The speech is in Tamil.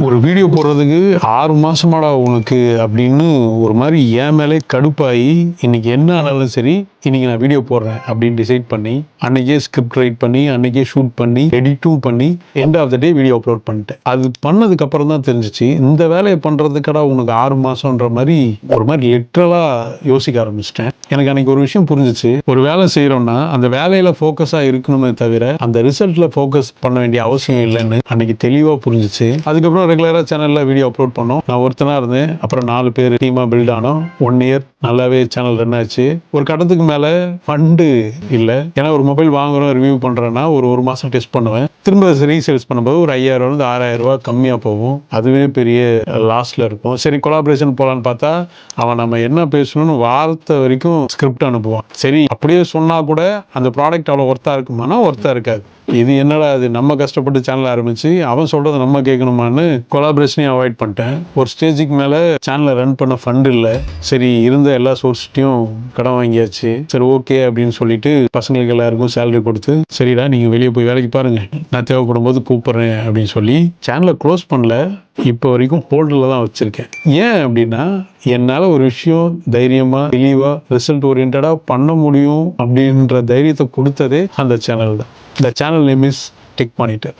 ஒரு வீடியோ போடுறதுக்கு 6 மாசமாடா உனக்கு அப்படின்னு ஒரு மாதிரி என் மேலே கடுப்பாகி இன்னைக்கு என்ன ஆனாலும் சரி இன்னைக்கு நான் வீடியோ போடுறேன் அப்படின்னு டிசைட் பண்ணி அன்னைக்கே ஸ்கிரிப்ட் ரைட் பண்ணி அன்னைக்கே ஷூட் பண்ணி எடிட்டும் பண்ணி end of the day video upload பண்ணிட்டேன். அது பண்ணதுக்கு அப்புறம் தான் தெரிஞ்சிச்சு இந்த வேலையை பண்றதுக்கடா உனக்கு 6 மாசம்ன்ற மாதிரி ஒரு மாதிரி லிட்டரலா யோசிக்க ஆரம்பிச்சிட்டேன். எனக்கு அன்னைக்கு ஒரு விஷயம் புரிஞ்சிச்சு. ஒரு வேலை செய்யறோம்னா அந்த வேலையில ஃபோக்கஸா இருக்கணுமே தவிர அந்த ரிசல்ட்ல ஃபோக்கஸ் பண்ண வேண்டிய அவசியம் இல்லைன்னு அன்னைக்கு தெளிவா புரிஞ்சிச்சு. அதுக்கப்புறம் ரெகுலரா சேனல்ல வீடியோ அப்லோட் பண்ணோம். நான் ஒருத்தனா இருந்தேன். அப்புறம் 4 பேர் டீமா பில்ட் ஆனோம். 1 இயர் நல்லாவே சேனல் ரன் ஆச்சு. ஒரு கட்டத்துக்கு மேல ஃபண்டு இல்ல. ஏன்னா ஒரு மொபைல் வாங்குறோம் ரிவ்யூ பண்றேன்னா ஒரு மாசம் டெஸ்ட் பண்ணுவேன். திரும்ப ரீசேல்ஸ் பண்ணும்போது ஒரு 5000 இருந்து 6000 ரூபாய் கம்மியா போகும். அதுவே பெரிய லாஸ்ல இருக்கும். சரி கொலாபரேஷன் போலான்னு பார்த்தா அவன் நம்ம என்ன பேசணும்னு வார்த்தை வரைக்கும் ஸ்கிரிப்ட் அனுப்புவான். சரி அப்படியே சொன்னா கூட அந்த ப்ராடக்ட் அவ்வளவு ஒர்த்தா இருக்குமானா ஒர்த்தா இருக்காது. இது என்னடா அது நம்ம கஷ்டப்பட்டு சேனல் ஆரம்பிச்சு அவன் சொல்றதை நம்ம கேட்கணுமான்னு கொலாபரேஷனையும் அவாய்ட் பண்ணிட்டேன். ஒரு ஸ்டேஜுக்கு மேல சேனலை ரன் பண்ண ஃபண்ட் இல்லை. சரி இருந்த எல்லா சோர்ஸ்ட்டையும் கடன் வாங்கியாச்சு. சரி ஓகே அப்படின்னு சொல்லிட்டு பசங்களுக்கு எல்லாருக்கும் சேலரி கொடுத்து சரிடா நீங்க வெளியே போய் வேலைக்கு பாருங்க நான் தேவைப்படும் போது கூப்பிடுறேன் அப்படின்னு சொல்லி சேனலை க்ளோஸ் பண்ணல. இப்போ வரைக்கும் ஹோல்டில் தான் வச்சிருக்கேன். ஏன் அப்படின்னா என்னால் ஒரு விஷயம் தைரியமா தெளிவா ரிசல்ட் ஓரியன்டா பண்ண முடியும் அப்படின்ற தைரியத்தை கொடுத்ததே அந்த சேனல் தான். The channel name is Tech Monitor.